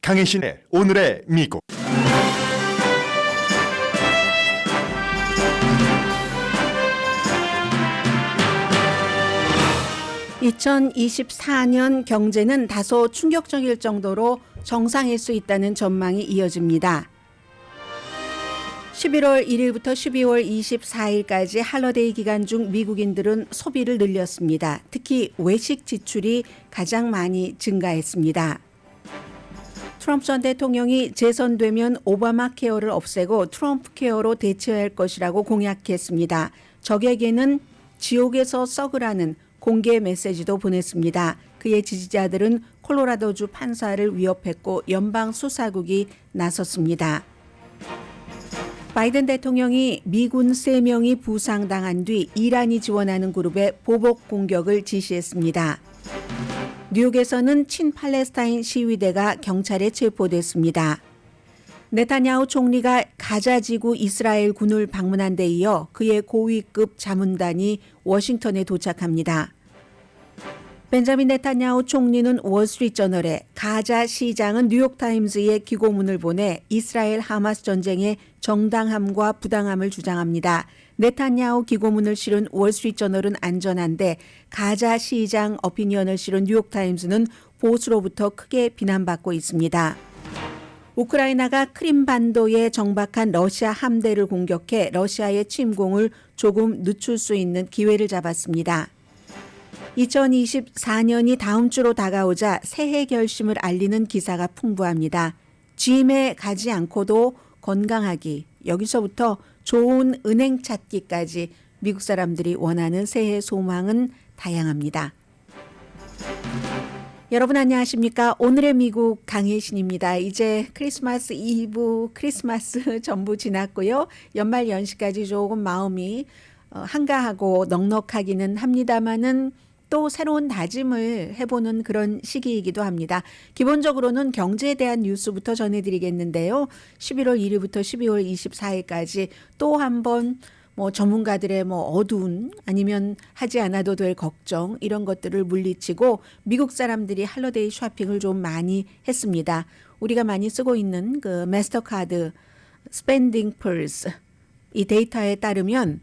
강혜신의 오늘의 미국. (2024년) 경제는 다소 충격적일 정도로 정상일 수 있다는 전망이 이어집니다. 11월 1일부터 12월 24일까지 할러데이 기간 중 미국인들은 소비를 늘렸습니다. 특히 외식 지출이 가장 많이 증가했습니다. 트럼프 전 대통령이 재선되면 오바마 케어를 없애고 트럼프 케어로 대체할 것이라고 공약했습니다. 적에게는 지옥에서 썩으라는 공개 메시지도 보냈습니다. 그의 지지자들은 콜로라도주 판사를 위협했고 연방 수사국이 나섰습니다. 바이든 대통령이 미군 3명이 부상당한 뒤 이란이 지원하는 그룹에 보복 공격을 지시했습니다. 뉴욕에서는 친팔레스타인 시위대가 경찰에 체포됐습니다. 네타냐후 총리가 가자지구 이스라엘 군을 방문한 데 이어 그의 고위급 자문단이 워싱턴에 도착합니다. 벤자민 네타냐후 총리는 월스트리트저널에, 가자 시장은 뉴욕타임즈에 기고문을 보내 이스라엘 하마스 전쟁의 정당함과 부당함을 주장합니다. 네타냐후 기고문을 실은 월스트리트저널은 안전한데 가자 시장 어피니언을 실은 뉴욕타임즈는 보수로부터 크게 비난받고 있습니다. 우크라이나가 크림반도에 정박한 러시아 함대를 공격해 러시아의 침공을 조금 늦출 수 있는 기회를 잡았습니다. 2024년이 다음 주로 다가오자 새해 결심을 알리는 기사가 풍부합니다. 짐에 가지 않고도 건강하기, 여기서부터 좋은 은행 찾기까지 미국 사람들이 원하는 새해 소망은 다양합니다. 여러분 안녕하십니까? 오늘의 미국 강혜신입니다. 이제 크리스마스 이브, 크리스마스 전부 지났고요. 연말 연시까지 조금 마음이 한가하고 넉넉하기는 합니다만은 또 새로운 다짐을 해보는 그런 시기이기도 합니다. 기본적으로는 경제에 대한 뉴스부터 전해드리겠는데요. 11월 1일부터 12월 24일까지 또 한번 전문가들의 어두운 아니면 하지 않아도 될 걱정 이런 것들을 물리치고 미국 사람들이 할러데이 쇼핑을 좀 많이 했습니다. 우리가 많이 쓰고 있는 그 마스터카드 스펜딩 펄스 이 데이터에 따르면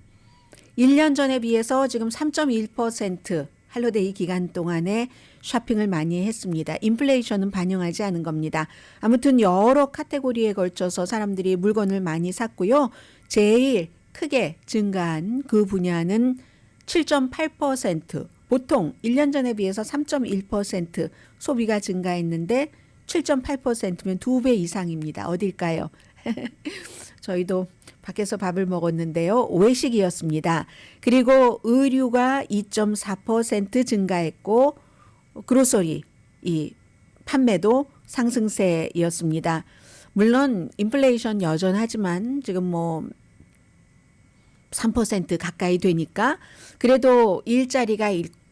1년 전에 비해서 지금 3.1% 할러데이 기간 동안에 쇼핑을 많이 했습니다. 인플레이션은 반영하지 않은 겁니다. 아무튼 여러 카테고리에 걸쳐서 사람들이 물건을 많이 샀고요. 제일 크게 증가한 그 분야는 7.8%, 보통 1년 전에 비해서 3.1% 소비가 증가했는데 7.8%면 2배 이상입니다. 어딜까요? 저희도 밖에서 밥을 먹었는데요. 외식이었습니다. 그리고 의류가 2.4% 증가했고 그로서리 이 판매도 상승세였습니다. 물론 인플레이션 여전하지만 지금 3% 가까이 되니까 그래도 일자리가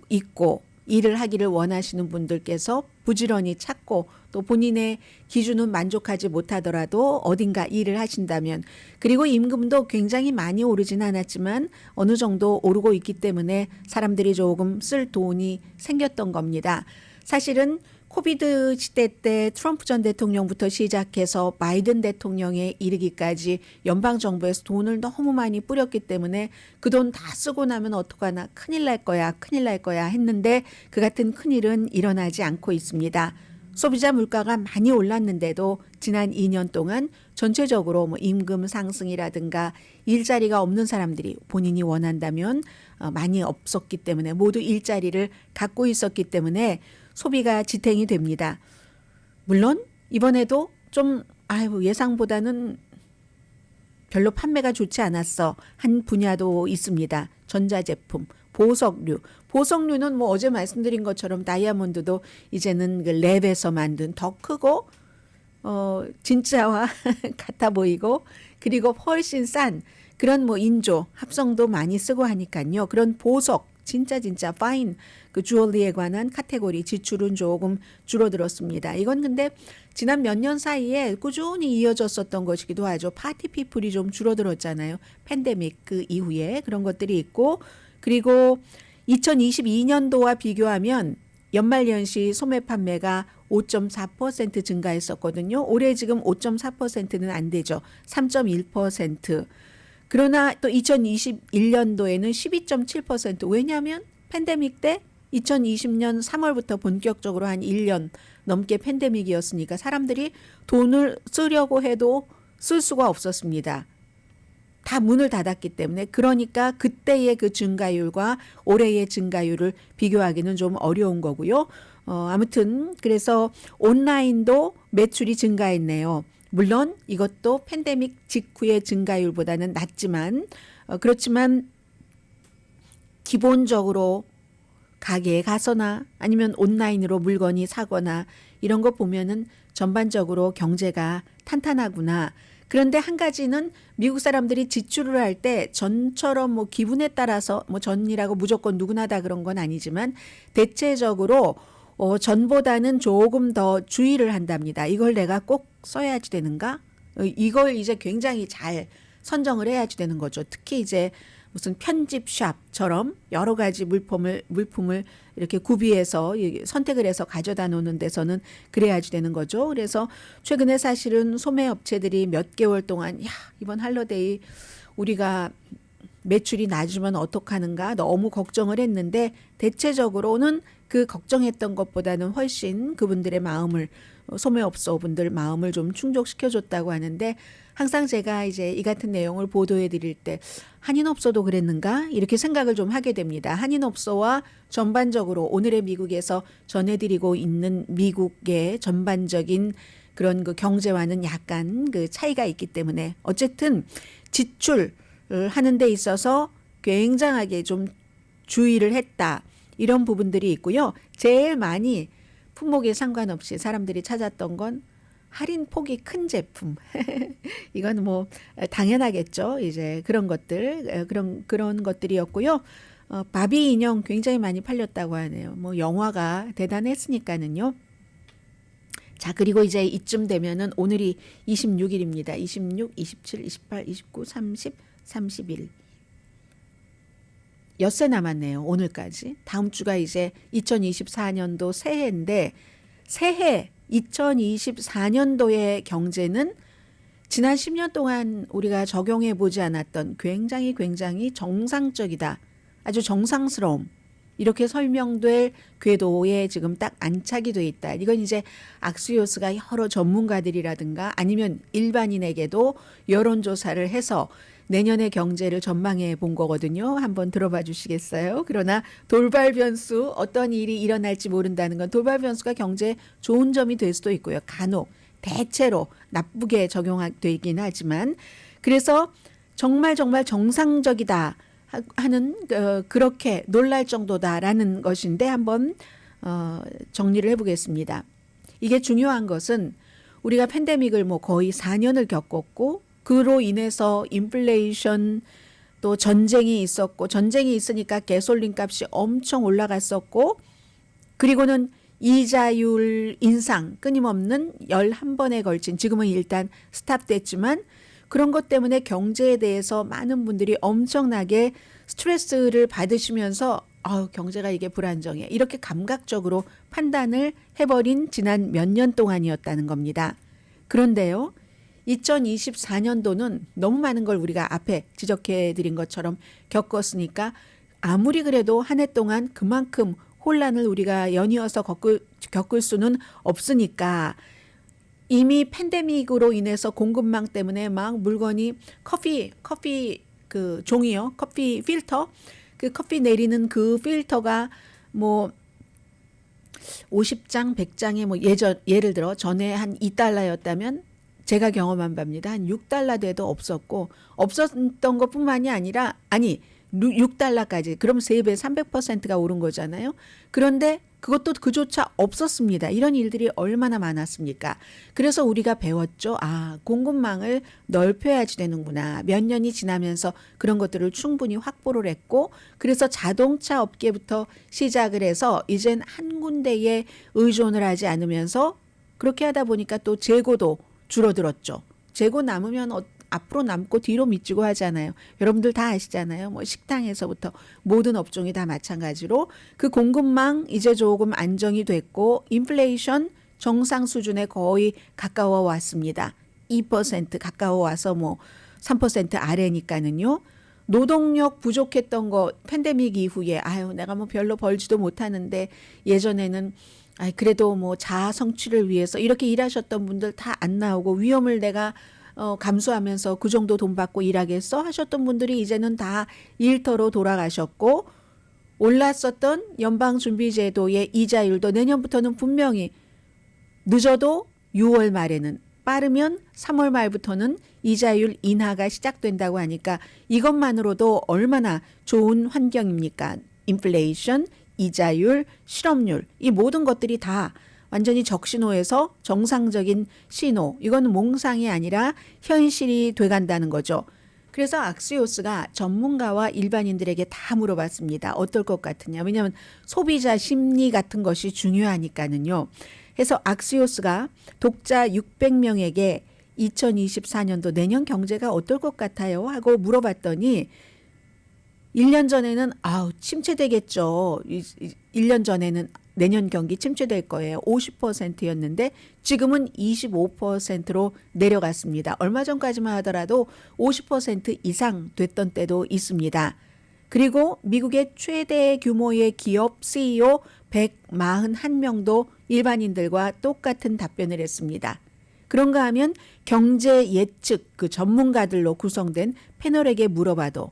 있고 일을 하기를 원하시는 분들께서 부지런히 찾고 또 본인의 기준은 만족하지 못하더라도 어딘가 일을 하신다면 그리고 임금도 굉장히 많이 오르진 않았지만 어느 정도 오르고 있기 때문에 사람들이 조금 쓸 돈이 생겼던 겁니다. 사실은 코비드 시대 때 트럼프 전 대통령부터 시작해서 바이든 대통령에 이르기까지 연방정부에서 돈을 너무 많이 뿌렸기 때문에 그 돈 다 쓰고 나면 어떡하나 큰일 날 거야 했는데 그 같은 큰일은 일어나지 않고 있습니다. 소비자 물가가 많이 올랐는데도 지난 2년 동안 전체적으로 임금 상승이라든가 일자리가 없는 사람들이 본인이 원한다면 많이 없었기 때문에 모두 일자리를 갖고 있었기 때문에 소비가 지탱이 됩니다. 물론 이번에도 좀 예상보다는 별로 판매가 좋지 않았어 한 분야도 있습니다. 전자제품, 보석류는 어제 말씀드린 것처럼 다이아몬드도 이제는 그 랩에서 만든 더 크고 진짜와 같아 보이고 그리고 훨씬 싼 그런 인조 합성도 많이 쓰고 하니까요. 그런 보석 진짜 파인 그 주얼리에 관한 카테고리 지출은 조금 줄어들었습니다. 이건 근데 지난 몇 년 사이에 꾸준히 이어졌었던 것이기도 하죠. 파티 피플이 좀 줄어들었잖아요. 팬데믹 그 이후에 그런 것들이 있고 그리고 2022년도와 비교하면 연말연시 소매 판매가 5.4% 증가했었거든요. 올해 지금 5.4%는 안 되죠. 3.1%. 그러나 또 2021년도에는 12.7%. 왜냐하면 팬데믹 때 2020년 3월부터 본격적으로 한 1년 넘게 팬데믹이었으니까 사람들이 돈을 쓰려고 해도 쓸 수가 없었습니다. 다 문을 닫았기 때문에. 그러니까 그때의 그 증가율과 올해의 증가율을 비교하기는 좀 어려운 거고요. 아무튼 그래서 온라인도 매출이 증가했네요. 물론 이것도 팬데믹 직후의 증가율보다는 낮지만 그렇지만 기본적으로 가게에 가서나 아니면 온라인으로 물건이 사거나 이런 거 보면은 전반적으로 경제가 탄탄하구나. 그런데 한 가지는 미국 사람들이 지출을 할 때 전처럼 뭐 기분에 따라서 뭐 전이라고 무조건 누구나 다 그런 건 아니지만 대체적으로 전보다는 조금 더 주의를 한답니다. 이걸 내가 꼭 써야지 되는가? 이걸 이제 굉장히 잘 선정을 해야지 되는 거죠. 특히 이제 무슨 편집샵처럼 여러 가지 물품을 이렇게 구비해서 선택을 해서 가져다 놓는 데서는 그래야지 되는 거죠. 그래서 최근에 사실은 소매 업체들이 몇 개월 동안 이번 할러데이 우리가 매출이 낮으면 어떡하는가 너무 걱정을 했는데 대체적으로는 그 걱정했던 것보다는 훨씬 그분들의 마음을 소매업소분들 마음을 좀 충족시켜줬다고 하는데 항상 제가 이제 이 같은 내용을 보도해 드릴 때 한인업소도 그랬는가 이렇게 생각을 좀 하게 됩니다. 한인업소와 전반적으로 오늘의 미국에서 전해드리고 있는 미국의 전반적인 그런 그 경제와는 약간 그 차이가 있기 때문에 어쨌든 지출을 하는 데 있어서 굉장하게 좀 주의를 했다. 이런 부분들이 있고요. 제일 많이 품목에 상관없이 사람들이 찾았던 건 할인 폭이 큰 제품. 이건 뭐 당연하겠죠. 이제 그런 것들, 그런 것들이었고요. 바비 인형 굉장히 많이 팔렸다고 하네요. 뭐 영화가 대단했으니까는요. 자, 그리고 이제 이쯤 되면은 오늘이 26일입니다. 26, 27, 28, 29, 30, 31. 엿새 남았네요. 오늘까지. 다음 주가 이제 2024년도 새해인데 새해 2024년도의 경제는 지난 10년 동안 우리가 적용해 보지 않았던 굉장히 정상적이다. 아주 정상스러움. 이렇게 설명될 궤도에 지금 딱 안착이 돼 있다. 이건 이제 악수요스가 여러 전문가들이라든가 아니면 일반인에게도 여론조사를 해서 내년의 경제를 전망해 본 거거든요. 한번 들어봐 주시겠어요? 그러나 돌발 변수, 어떤 일이 일어날지 모른다는 건 돌발 변수가 경제에 좋은 점이 될 수도 있고요. 간혹, 대체로 나쁘게 적용되긴 하지만 그래서 정말 정상적이다 하는 그렇게 놀랄 정도다라는 것인데 한번 정리를 해보겠습니다. 이게 중요한 것은 우리가 팬데믹을 뭐 거의 4년을 겪었고 그로 인해서 인플레이션 또 전쟁이 있었고 전쟁이 있으니까 가솔린 값이 엄청 올라갔었고 그리고는 이자율 인상 끊임없는 11번에 걸친 지금은 일단 스탑됐지만 그런 것 때문에 경제에 대해서 많은 분들이 엄청나게 스트레스를 받으시면서 경제가 이게 불안정해 이렇게 감각적으로 판단을 해버린 지난 몇 년 동안이었다는 겁니다. 그런데요. 2024년도는 너무 많은 걸 우리가 앞에 지적해 드린 것처럼 겪었으니까 아무리 그래도 한 해 동안 그만큼 혼란을 우리가 연이어서 겪을 수는 없으니까 이미 팬데믹으로 인해서 공급망 때문에 막 물건이 커피 그 종이요. 커피 필터. 그 커피 내리는 그 필터가 뭐 50장, 100장에 뭐 예를 들어 전에 한 $2였다면 제가 경험한 바입니다. 한 $6 돼도 없었던 것뿐만이 아니라 6달러까지 그럼 3배 300%가 오른 거잖아요. 그런데 그것도 그조차 없었습니다. 이런 일들이 얼마나 많았습니까? 그래서 우리가 배웠죠. 공급망을 넓혀야지 되는구나. 몇 년이 지나면서 그런 것들을 충분히 확보를 했고 그래서 자동차 업계부터 시작을 해서 이젠 한 군데에 의존을 하지 않으면서 그렇게 하다 보니까 또 재고도 줄어들었죠. 재고 남으면 앞으로 남고 뒤로 미치고 하잖아요. 여러분들 다 아시잖아요. 뭐 식당에서부터 모든 업종이 다 마찬가지로 그 공급망 이제 조금 안정이 됐고 인플레이션 정상 수준에 거의 가까워 왔습니다. 2% 가까워 와서 뭐 3% 아래니까는요. 노동력 부족했던 거 팬데믹 이후에 아유 내가 뭐 별로 벌지도 못하는데 예전에는 그래도 뭐 자아 성취를 위해서 이렇게 일하셨던 분들 다 안 나오고 위험을 내가 감수하면서 그 정도 돈 받고 일하겠어 하셨던 분들이 이제는 다 일터로 돌아가셨고 올랐었던 연방준비제도의 이자율도 내년부터는 분명히 늦어도 6월 말에는 빠르면 3월 말부터는 이자율 인하가 시작된다고 하니까 이것만으로도 얼마나 좋은 환경입니까? 인플레이션, 이자율, 실업률 이 모든 것들이 다 완전히 적신호에서 정상적인 신호 이거는 몽상이 아니라 현실이 돼간다는 거죠. 그래서 악시오스가 전문가와 일반인들에게 다 물어봤습니다. 어떨 것 같으냐. 왜냐하면 소비자 심리 같은 것이 중요하니까는요. 그래서 악시오스가 독자 600명에게 2024년도 내년 경제가 어떨 것 같아요? 하고 물어봤더니 1년 전에는 침체되겠죠. 1년 전에는 내년 경기 침체될 거예요. 50%였는데 지금은 25%로 내려갔습니다. 얼마 전까지만 하더라도 50% 이상 됐던 때도 있습니다. 그리고 미국의 최대 규모의 기업 CEO 141명도 일반인들과 똑같은 답변을 했습니다. 그런가 하면 경제 예측 그 전문가들로 구성된 패널에게 물어봐도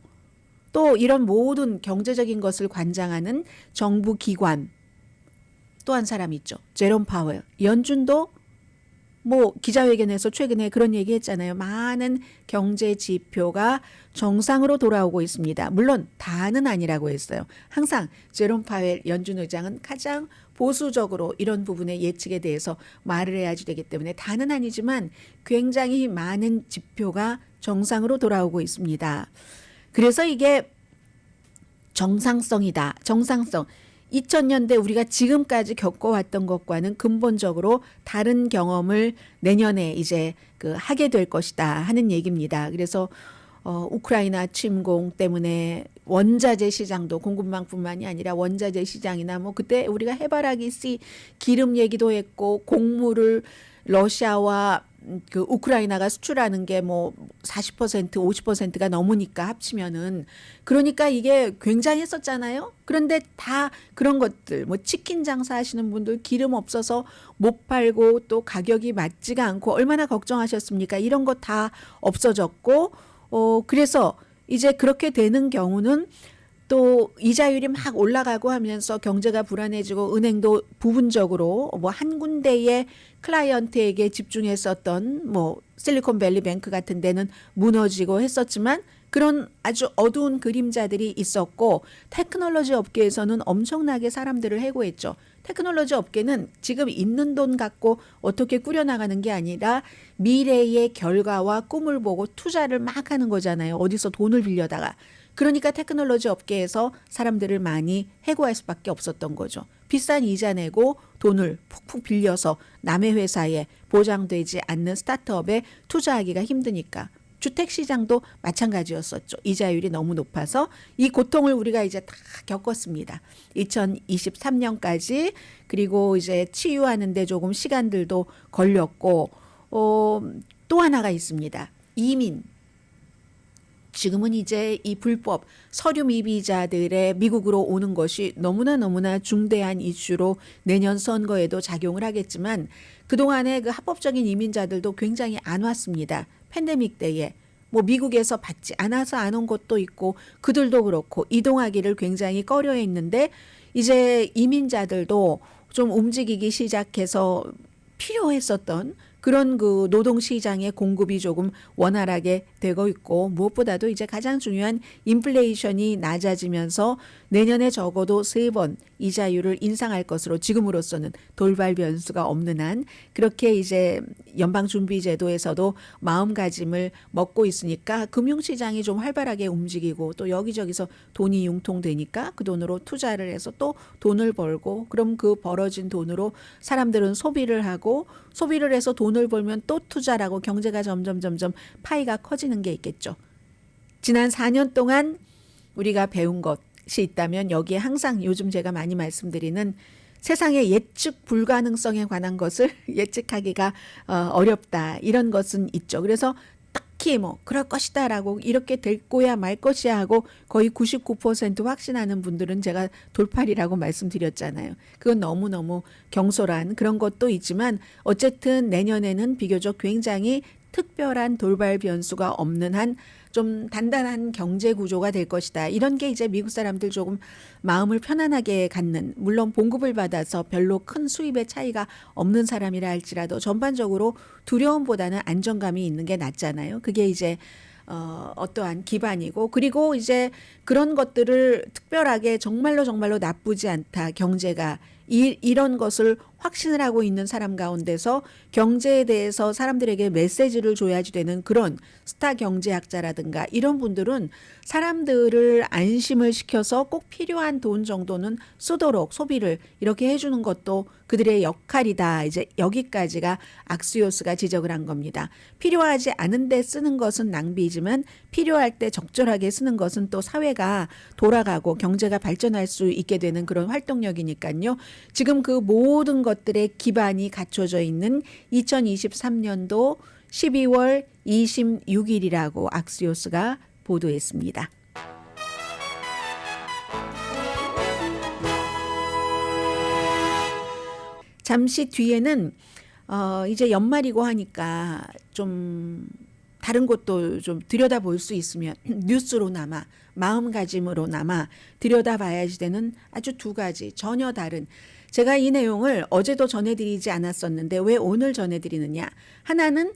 또 이런 모든 경제적인 것을 관장하는 정부 기관 또 한 사람 있죠. 제롬 파웰. 연준도 뭐 기자회견에서 최근에 그런 얘기 했잖아요. 많은 경제 지표가 정상으로 돌아오고 있습니다. 물론 다는 아니라고 했어요. 항상 제롬 파웰 연준 의장은 가장 보수적으로 이런 부분의 예측에 대해서 말을 해야지 되기 때문에 다는 아니지만 굉장히 많은 지표가 정상으로 돌아오고 있습니다. 그래서 이게 정상성이다. 정상성. 2000년대 우리가 지금까지 겪어왔던 것과는 근본적으로 다른 경험을 내년에 이제 하게 될 것이다 하는 얘기입니다. 그래서 우크라이나 침공 때문에 원자재 시장도 공급망뿐만이 아니라 원자재 시장이나 뭐 그때 우리가 해바라기 씨 기름 얘기도 했고 곡물을 러시아와 그 우크라이나가 수출하는 게 뭐 40% 50%가 넘으니까 합치면은 그러니까 이게 굉장했었잖아요. 그런데 다 그런 것들 뭐 치킨 장사하시는 분들 기름 없어서 못 팔고 또 가격이 맞지가 않고 얼마나 걱정하셨습니까? 이런 거 다 없어졌고 그래서 이제 그렇게 되는 경우는 또 이자율이 막 올라가고 하면서 경제가 불안해지고 은행도 부분적으로 뭐 한 군데의 클라이언트에게 집중했었던 뭐 실리콘밸리 뱅크 같은 데는 무너지고 했었지만 그런 아주 어두운 그림자들이 있었고 테크놀로지 업계에서는 엄청나게 사람들을 해고했죠. 테크놀로지 업계는 지금 있는 돈 갖고 어떻게 꾸려나가는 게 아니라 미래의 결과와 꿈을 보고 투자를 막 하는 거잖아요. 어디서 돈을 빌려다가. 그러니까 테크놀로지 업계에서 사람들을 많이 해고할 수밖에 없었던 거죠. 비싼 이자 내고 돈을 푹푹 빌려서 남의 회사에 보장되지 않는 스타트업에 투자하기가 힘드니까. 주택시장도 마찬가지였었죠. 이자율이 너무 높아서 이 고통을 우리가 이제 다 겪었습니다. 2023년까지 그리고 이제 치유하는 데 조금 시간들도 걸렸고 또 하나가 있습니다. 이민. 지금은 이제 이 불법 서류 미비자들의 미국으로 오는 것이 너무나 중대한 이슈로 내년 선거에도 작용을 하겠지만 그동안에 그 합법적인 이민자들도 굉장히 안 왔습니다. 팬데믹 때에 뭐 미국에서 받지 않아서 안 온 것도 있고 그들도 그렇고 이동하기를 굉장히 꺼려했는데 이제 이민자들도 좀 움직이기 시작해서 필요했었던 그런 그 노동시장의 공급이 조금 원활하게 되고 있고 무엇보다도 이제 가장 중요한 인플레이션이 낮아지면서 내년에 적어도 3번 이자율을 인상할 것으로 지금으로서는 돌발 변수가 없는 한 그렇게 이제 연방준비제도에서도 마음가짐을 먹고 있으니까 금융시장이 좀 활발하게 움직이고 또 여기저기서 돈이 융통되니까 그 돈으로 투자를 해서 또 돈을 벌고 그럼 그 벌어진 돈으로 사람들은 소비를 하고 소비를 해서 돈을 벌면 또 투자라고 경제가 점점 파이가 커지는 게 있겠죠. 지난 4년 동안 우리가 배운 것이 있다면 여기에 항상 요즘 제가 많이 말씀드리는 세상의 예측 불가능성에 관한 것을 예측하기가 어렵다. 이런 것은 있죠. 그래서 딱히 뭐 그럴 것이다라고 이렇게 될 거야 말 것이야 하고 거의 99% 확신하는 분들은 제가 돌팔이라고 말씀드렸잖아요. 그건 너무너무 경솔한 그런 것도 있지만 어쨌든 내년에는 비교적 굉장히 특별한 돌발 변수가 없는 한 좀 단단한 경제 구조가 될 것이다. 이런 게 이제 미국 사람들 조금 마음을 편안하게 갖는, 물론 봉급을 받아서 별로 큰 수입의 차이가 없는 사람이라 할지라도 전반적으로 두려움보다는 안정감이 있는 게 낫잖아요. 그게 이제 어떠한 기반이고, 그리고 이제 그런 것들을 특별하게 정말로 나쁘지 않다. 경제가 이런 것을 확신을 하고 있는 사람 가운데서 경제에 대해서 사람들에게 메시지를 줘야지 되는 그런 스타 경제학자라든가 이런 분들은 사람들을 안심을 시켜서 꼭 필요한 돈 정도는 쓰도록 소비를 이렇게 해주는 것도 그들의 역할이다. 이제 여기까지가 악시오스가 지적을 한 겁니다. 필요하지 않은데 쓰는 것은 낭비지만 필요할 때 적절하게 쓰는 것은 또 사회가 돌아가고 경제가 발전할 수 있게 되는 그런 활동력이니까요. 지금 그 모든 것들의 기반이 갖춰져 있는 2023년도 12월 26일이라고 악시오스가 보도했습니다. 잠시 뒤에는 이제 연말이고 하니까 좀 다른 것도 좀 들여다볼 수 있으면 뉴스로나마 마음가짐으로나마 들여다봐야지 되는 아주 두 가지 전혀 다른, 제가 이 내용을 어제도 전해드리지 않았었는데 왜 오늘 전해드리느냐. 하나는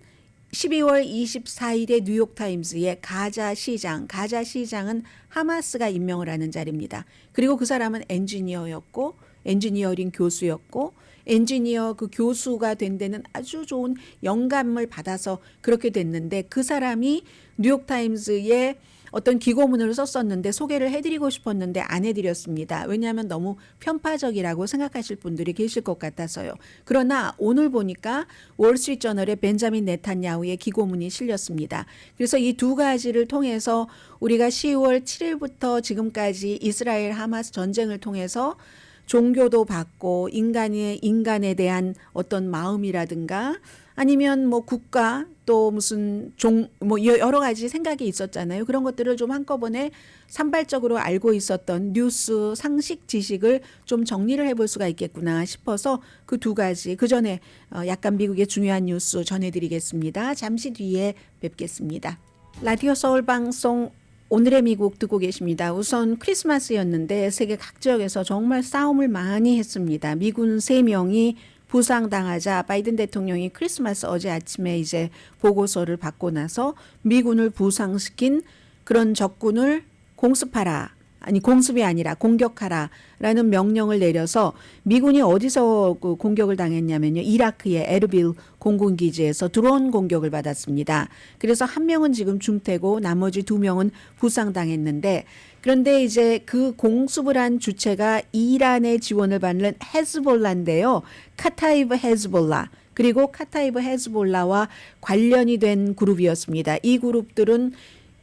12월 24일에 뉴욕타임스의 가자 시장은 하마스가 임명을 하는 자리입니다. 그리고 그 사람은 엔지니어였고 엔지니어링 교수였고 엔지니어 그 교수가 된 데는 아주 좋은 영감을 받아서 그렇게 됐는데 그 사람이 뉴욕타임스에 어떤 기고문을 썼었는데 소개를 해드리고 싶었는데 안 해드렸습니다. 왜냐하면 너무 편파적이라고 생각하실 분들이 계실 것 같아서요. 그러나 오늘 보니까 월스트리트저널에 벤자민 네탄야후의 기고문이 실렸습니다. 그래서 이 두 가지를 통해서 우리가 10월 7일부터 지금까지 이스라엘 하마스 전쟁을 통해서 종교도 받고 인간에 대한 어떤 마음이라든가 아니면 뭐 국가 또 무슨 뭐 여러 가지 생각이 있었잖아요. 그런 것들을 좀 한꺼번에 산발적으로 알고 있었던 뉴스 상식 지식을 좀 정리를 해볼 수가 있겠구나 싶어서 그 두 가지 그 전에 약간 미국의 중요한 뉴스 전해드리겠습니다. 잠시 뒤에 뵙겠습니다. 라디오 서울 방송 오늘의 미국 듣고 계십니다. 우선 크리스마스였는데 세계 각 지역에서 정말 싸움을 많이 했습니다. 미군 3명이 부상당하자 바이든 대통령이 크리스마스 어제 아침에 이제 보고서를 받고 나서 미군을 부상시킨 그런 적군을 공습이 아니라 공격하라라는 명령을 내려서 미군이 어디서 그 공격을 당했냐면요. 이라크의 에르빌 공군기지에서 드론 공격을 받았습니다. 그래서 한 명은 지금 중태고 나머지 2명은 부상당했는데 그런데 이제 그 공습을 한 주체가 이란의 지원을 받는 헤즈볼라인데요. 카타이브 헤즈볼라. 그리고 카타이브 헤즈볼라와 관련이 된 그룹이었습니다. 이 그룹들은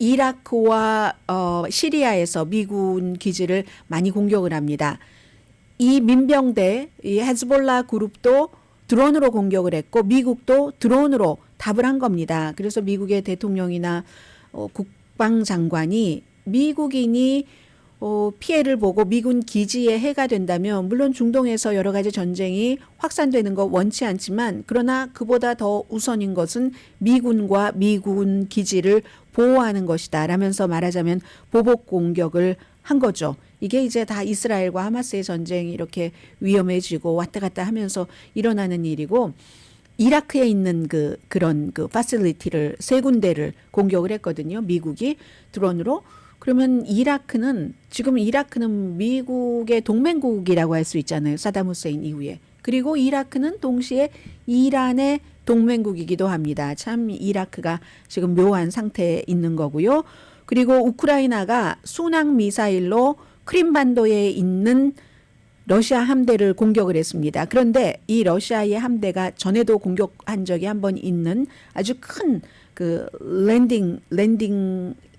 이라크와 시리아에서 미군 기지를 많이 공격을 합니다. 이 민병대, 이 헤즈볼라 그룹도 드론으로 공격을 했고 미국도 드론으로 답을 한 겁니다. 그래서 미국의 대통령이나 국방장관이 미국인이 피해를 보고 미군 기지에 해가 된다면 물론 중동에서 여러 가지 전쟁이 확산되는 거 원치 않지만 그러나 그보다 더 우선인 것은 미군과 미군 기지를 보호하는 것이다 라면서 말하자면 보복 공격을 한 거죠. 이게 이제 다 이스라엘과 하마스의 전쟁이 이렇게 위험해지고 왔다 갔다 하면서 일어나는 일이고 이라크에 있는 그런 파실리티를 3군데를 공격을 했거든요. 미국이 드론으로. 그러면 이라크는 미국의 동맹국이라고 할 수 있잖아요. 사담 후세인 이후에. 그리고 이라크는 동시에 이란의 동맹국이기도 합니다. 참 이라크가 지금 묘한 상태에 있는 거고요. 그리고 우크라이나가 순항 미사일로 크림반도에 있는 러시아 함대를 공격을 했습니다. 그런데 이 러시아의 함대가 전에도 공격한 적이 한 번 있는 아주 큰 그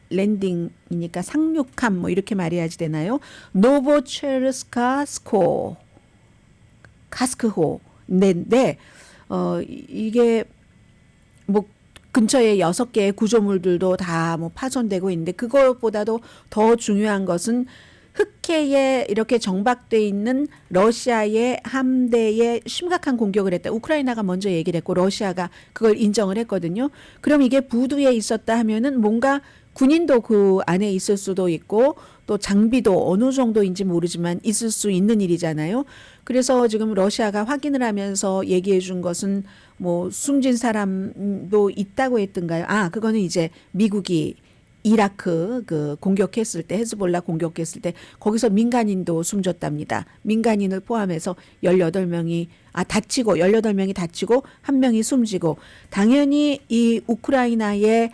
랜딩이니까 상륙함 뭐 이렇게 말해야지 되나요? 노보체르스카스코 가스크호인데 이게 뭐 근처에 6개의 구조물들도 다 뭐 파손되고 있는데 그것보다도 더 중요한 것은 흑해에 이렇게 정박돼 있는 러시아의 함대에 심각한 공격을 했다. 우크라이나가 먼저 얘기를 했고 러시아가 그걸 인정을 했거든요. 그럼 이게 부두에 있었다 하면은 뭔가 군인도 그 안에 있을 수도 있고 또 장비도 어느 정도인지 모르지만 있을 수 있는 일이잖아요. 그래서 지금 러시아가 확인을 하면서 얘기해 준 것은 뭐 숨진 사람도 있다고 했던가요? 그거는 이제 미국이 이라크 그 공격했을 때 헤즈볼라 공격했을 때 거기서 민간인도 숨졌답니다. 민간인을 포함해서 18명이 다치고 18명이 다치고 1명이 숨지고 당연히 이 우크라이나의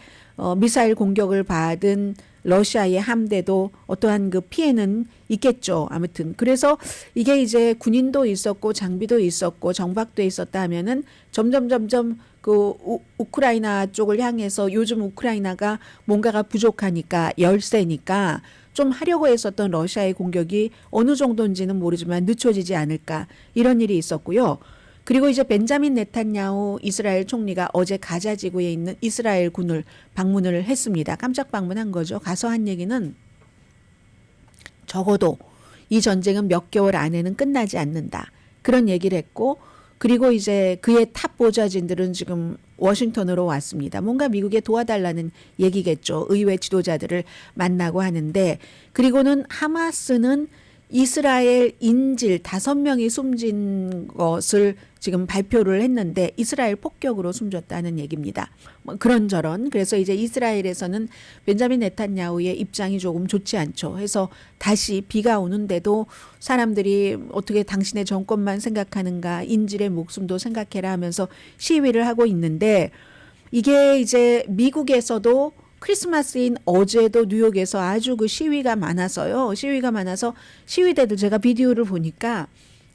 미사일 공격을 받은 러시아의 함대도 어떠한 그 피해는 있겠죠. 아무튼 그래서 이게 이제 군인도 있었고 장비도 있었고 정박돼 있었다 하면은 점점 그 우크라이나 쪽을 향해서 요즘 우크라이나가 뭔가가 부족하니까 열세니까 좀 하려고 했었던 러시아의 공격이 어느 정도인지는 모르지만 늦춰지지 않을까 이런 일이 있었고요. 그리고 이제 벤자민 네탄야후 이스라엘 총리가 어제 가자 지구에 있는 이스라엘 군을 방문을 했습니다. 깜짝 방문한 거죠. 가서 한 얘기는 적어도 이 전쟁은 몇 개월 안에는 끝나지 않는다. 그런 얘기를 했고 그리고 이제 그의 탑 보좌진들은 지금 워싱턴으로 왔습니다. 뭔가 미국에 도와달라는 얘기겠죠. 의회 지도자들을 만나고 하는데 그리고는 하마스는 이스라엘 인질 5명이 숨진 것을 지금 발표를 했는데 이스라엘 폭격으로 숨졌다는 얘기입니다. 뭐 그런저런 그래서 이제 이스라엘에서는 벤자민 네탄야후의 입장이 조금 좋지 않죠. 해서 다시 비가 오는데도 사람들이 어떻게 당신의 정권만 생각하는가 인질의 목숨도 생각해라 하면서 시위를 하고 있는데 이게 이제 미국에서도 크리스마스인 어제도 뉴욕에서 아주 그 시위가 많아서요. 시위가 많아서 시위대들 제가 비디오를 보니까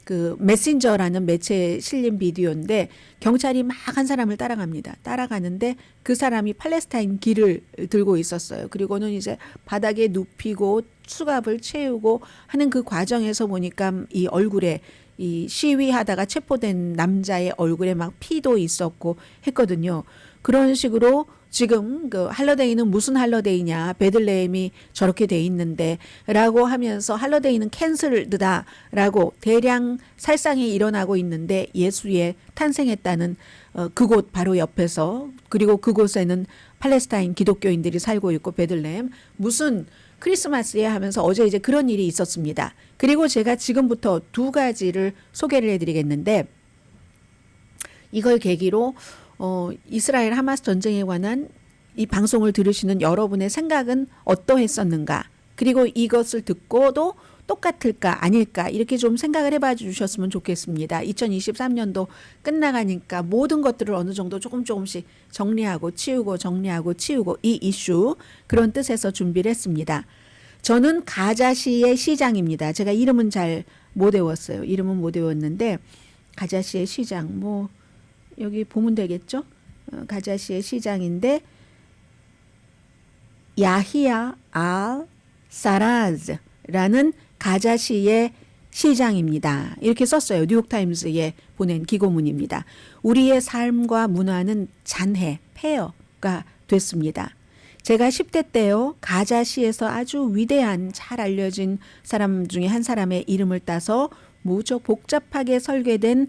그 메신저라는 매체에 실린 비디오인데 경찰이 막 한 사람을 따라갑니다. 따라가는데 그 사람이 팔레스타인 길을 들고 있었어요. 그리고는 이제 바닥에 눕히고 수갑을 채우고 하는 그 과정에서 보니까 이 얼굴에 이 시위하다가 체포된 남자의 얼굴에 막 피도 있었고 했거든요. 그런 식으로 지금 그 할러데이는 무슨 할러데이냐 베들레헴이 저렇게 돼 있는데 라고 하면서 할러데이는 캔슬드다 라고 대량 살상이 일어나고 있는데 예수의 탄생했다는 그곳 바로 옆에서 그리고 그곳에는 팔레스타인 기독교인들이 살고 있고 베들레헴 무슨 크리스마스에 하면서 어제 이제 그런 일이 있었습니다. 그리고 제가 지금부터 2가지를 소개를 해드리겠는데 이걸 계기로 이스라엘 하마스 전쟁에 관한 이 방송을 들으시는 여러분의 생각은 어떠했었는가? 그리고 이것을 듣고도 똑같을까 아닐까 이렇게 좀 생각을 해봐 주셨으면 좋겠습니다. 2023년도 끝나가니까 모든 것들을 어느 정도 조금씩 정리하고 치우고 이 이슈 그런 뜻에서 준비를 했습니다. 저는 가자시의 시장입니다. 제가 이름은 잘 못 외웠어요. 이름은 못 외웠는데 가자시의 시장 뭐 여기 보면 되겠죠? 가자시의 시장인데 야히야 알 사라즈라는 가자시의 시장입니다. 이렇게 썼어요. 뉴욕타임스에 보낸 기고문입니다. 우리의 삶과 문화는 잔해, 폐허가 됐습니다. 제가 10대 때요. 가자시에서 아주 위대한 잘 알려진 사람 중에 한 사람의 이름을 따서 무척 복잡하게 설계된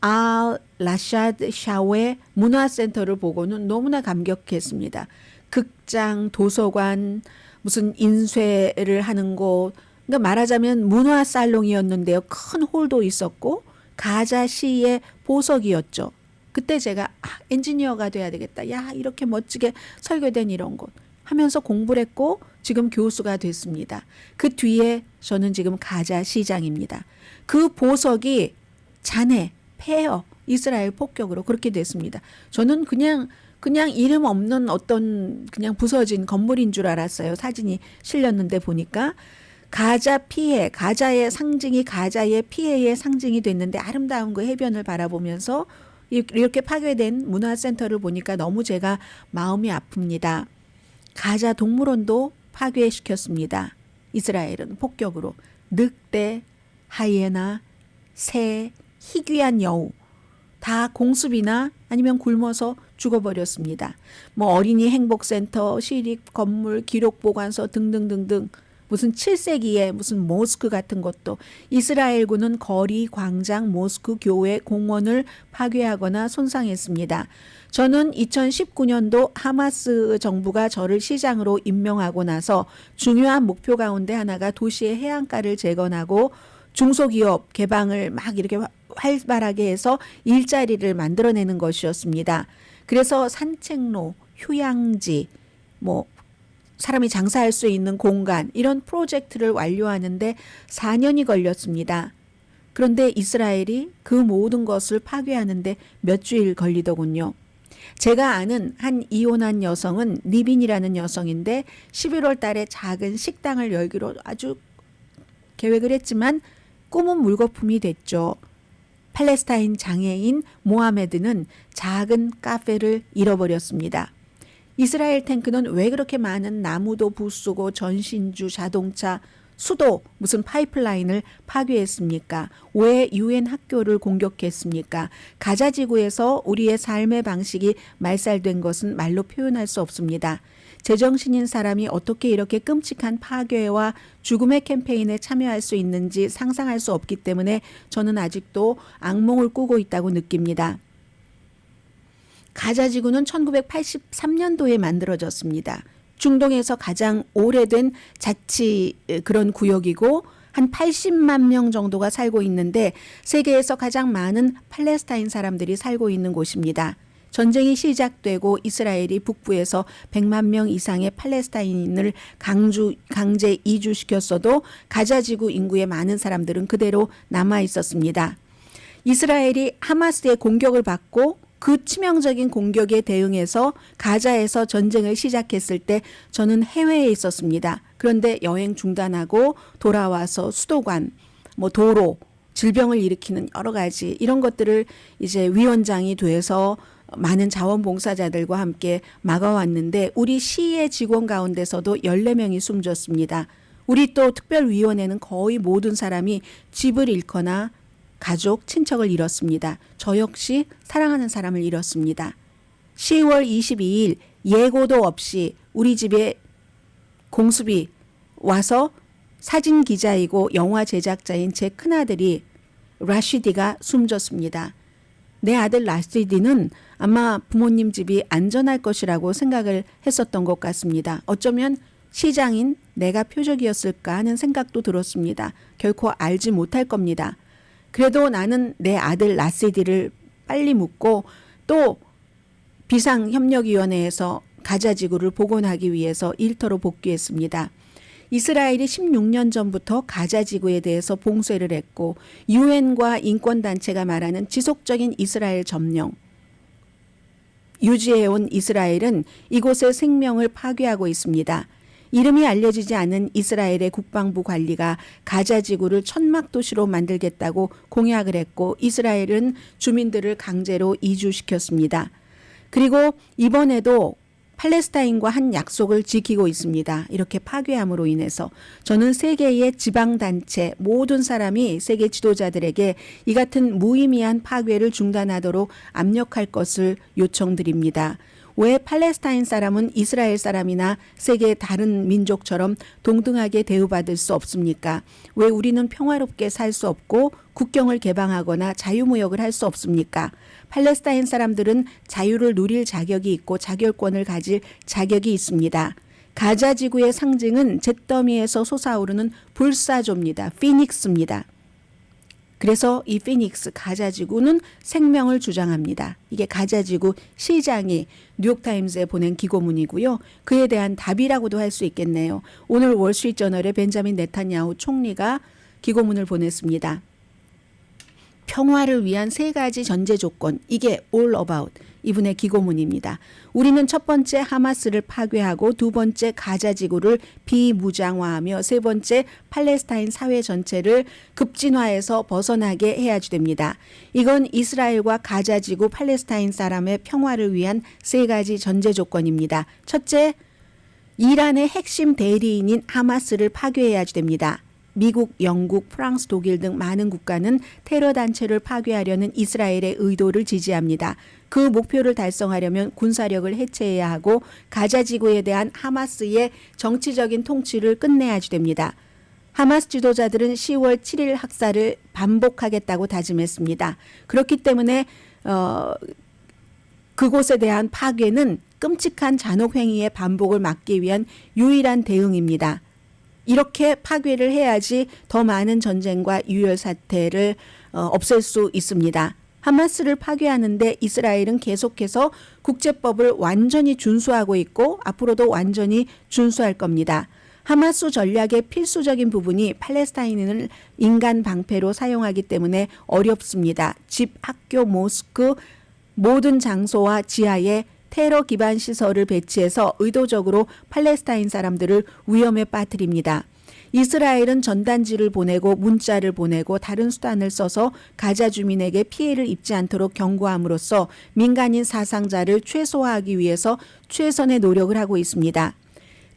알 라샤드 샤웨 문화센터를 보고는 너무나 감격했습니다. 극장, 도서관, 무슨 인쇄를 하는 곳, 그러니까 말하자면 문화살롱이었는데요. 큰 홀도 있었고 가자시의 보석이었죠. 그때 제가 엔지니어가 돼야 되겠다. 야 이렇게 멋지게 설계된 이런 곳 하면서 공부를 했고 지금 교수가 됐습니다. 그 뒤에 저는 지금 가자시장입니다. 그 보석이 잔해, 폐허, 이스라엘 폭격으로 그렇게 됐습니다. 저는 그냥 이름 없는 어떤 그냥 부서진 건물인 줄 알았어요. 사진이 실렸는데 보니까 가자 피해, 가자의 상징이 가자의 피해의 상징이 됐는데 아름다운 그 해변을 바라보면서 이렇게 파괴된 문화센터를 보니까 너무 제가 마음이 아픕니다. 가자 동물원도 파괴시켰습니다. 이스라엘은 폭격으로 늑대, 하이에나, 새, 희귀한 여우 다 공습이나 아니면 굶어서 죽어버렸습니다. 뭐 어린이 행복센터, 시립 건물, 기록보관소 등등등등 무슨 7세기에 무슨 모스크 같은 것도 이스라엘군은 거리, 광장, 모스크, 교회, 공원을 파괴하거나 손상했습니다. 저는 2019년도 하마스 정부가 저를 시장으로 임명하고 나서 중요한 목표 가운데 하나가 도시의 해안가를 재건하고 중소기업 개방을 막 이렇게 활발하게 해서 일자리를 만들어내는 것이었습니다. 그래서 산책로, 휴양지, 뭐 사람이 장사할 수 있는 공간 이런 프로젝트를 완료하는데 4년이 걸렸습니다. 그런데 이스라엘이 그 모든 것을 파괴하는데 몇 주일 걸리더군요. 제가 아는 한 이혼한 여성은 니빈이라는 여성인데 11월 달에 작은 식당을 열기로 아주 계획을 했지만 꿈은 물거품이 됐죠. 팔레스타인 장애인 모하메드는 작은 카페를 잃어버렸습니다. 이스라엘 탱크는 왜 그렇게 많은 나무도 부수고 전신주, 자동차, 수도, 무슨 파이프라인을 파괴했습니까? 왜 유엔 학교를 공격했습니까? 가자 지구에서 우리의 삶의 방식이 말살된 것은 말로 표현할 수 없습니다. 제정신인 사람이 어떻게 이렇게 끔찍한 파괴와 죽음의 캠페인에 참여할 수 있는지 상상할 수 없기 때문에 저는 아직도 악몽을 꾸고 있다고 느낍니다. 가자 지구는 1983년도에 만들어졌습니다. 중동에서 가장 오래된 자치 그런 구역이고 한 80만 명 정도가 살고 있는데 세계에서 가장 많은 팔레스타인 사람들이 살고 있는 곳입니다. 전쟁이 시작되고 이스라엘이 북부에서 100만 명 이상의 팔레스타인을 강제 이주시켰어도 가자 지구 인구의 많은 사람들은 그대로 남아 있었습니다. 이스라엘이 하마스의 공격을 받고 그 치명적인 공격에 대응해서 가자에서 전쟁을 시작했을 때 저는 해외에 있었습니다. 그런데 여행 중단하고 돌아와서 수도관, 뭐 도로, 질병을 일으키는 여러 가지 이런 것들을 이제 위원장이 돼서 많은 자원봉사자들과 함께 막아왔는데 우리 시의 직원 가운데서도 14명이 숨졌습니다. 우리 또 특별위원회는 거의 모든 사람이 집을 잃거나 가족, 친척을 잃었습니다. 저 역시 사랑하는 사람을 잃었습니다. 10월 22일 예고도 없이 우리 집에 공습이 와서 사진 기자이고 영화 제작자인 제 큰아들이 라시디가 숨졌습니다. 내 아들 라시디는 아마 부모님 집이 안전할 것이라고 생각을 했었던 것 같습니다. 어쩌면 시장인 내가 표적이었을까 하는 생각도 들었습니다. 결코 알지 못할 겁니다. 그래도 나는 내 아들 라시디를 빨리 묻고 또 비상협력위원회에서 가자 지구를 복원하기 위해서 일터로 복귀했습니다. 이스라엘이 16년 전부터 가자 지구에 대해서 봉쇄를 했고 유엔과 인권단체가 말하는 지속적인 이스라엘 점령 유지해온 이스라엘은 이곳의 생명을 파괴하고 있습니다. 이름이 알려지지 않은 이스라엘의 국방부 관리가 가자 지구를 천막 도시로 만들겠다고 공약을 했고 이스라엘은 주민들을 강제로 이주시켰습니다. 그리고 이번에도 팔레스타인과 한 약속을 지키고 있습니다. 이렇게 파괴함으로 인해서 저는 세계의 지방단체 모든 사람이 세계 지도자들에게 이 같은 무의미한 파괴를 중단하도록 압력할 것을 요청드립니다. 왜 팔레스타인 사람은 이스라엘 사람이나 세계의 다른 민족처럼 동등하게 대우받을 수 없습니까? 왜 우리는 평화롭게 살 수 없고 국경을 개방하거나 자유무역을 할 수 없습니까? 팔레스타인 사람들은 자유를 누릴 자격이 있고 자결권을 가질 자격이 있습니다. 가자 지구의 상징은 잿더미에서 솟아오르는 불사조입니다. 피닉스입니다. 그래서 이 피닉스 가자지구는 생명을 주장합니다. 이게 가자지구 시장이 뉴욕타임스에 보낸 기고문이고요. 그에 대한 답이라고도 할 수 있겠네요. 오늘 월스트리트저널에 벤자민 네타냐후 총리가 기고문을 보냈습니다. 평화를 위한 세 가지 전제 조건, 이게 all about 이분의 기고문입니다. 우리는 첫 번째 하마스를 파괴하고, 두 번째 가자 지구를 비무장화하며, 세 번째 팔레스타인 사회 전체를 급진화해서 벗어나게 해야지 됩니다. 이건 이스라엘과 가자 지구 팔레스타인 사람의 평화를 위한 세 가지 전제 조건입니다. 첫째, 이란의 핵심 대리인인 하마스를 파괴해야지 됩니다. 미국, 영국, 프랑스, 독일 등 많은 국가는 테러 단체를 파괴하려는 이스라엘의 의도를 지지합니다. 그 목표를 달성하려면 군사력을 해체해야 하고, 가자 지구에 대한 하마스의 정치적인 통치를 끝내야지 됩니다. 하마스 지도자들은 10월 7일 학살을 반복하겠다고 다짐했습니다. 그렇기 때문에 그곳에 대한 파괴는 끔찍한 잔혹행위의 반복을 막기 위한 유일한 대응입니다. 이렇게 파괴를 해야지 더 많은 전쟁과 유혈 사태를 없앨 수 있습니다. 하마스를 파괴하는데 이스라엘은 계속해서 국제법을 완전히 준수하고 있고, 앞으로도 완전히 준수할 겁니다. 하마스 전략의 필수적인 부분이 팔레스타인을 인간 방패로 사용하기 때문에 어렵습니다. 집, 학교, 모스크 모든 장소와 지하에 테러 기반 시설을 배치해서 의도적으로 팔레스타인 사람들을 위험에 빠뜨립니다. 이스라엘은 전단지를 보내고 문자를 보내고 다른 수단을 써서 가자 주민에게 피해를 입지 않도록 경고함으로써 민간인 사상자를 최소화하기 위해서 최선의 노력을 하고 있습니다.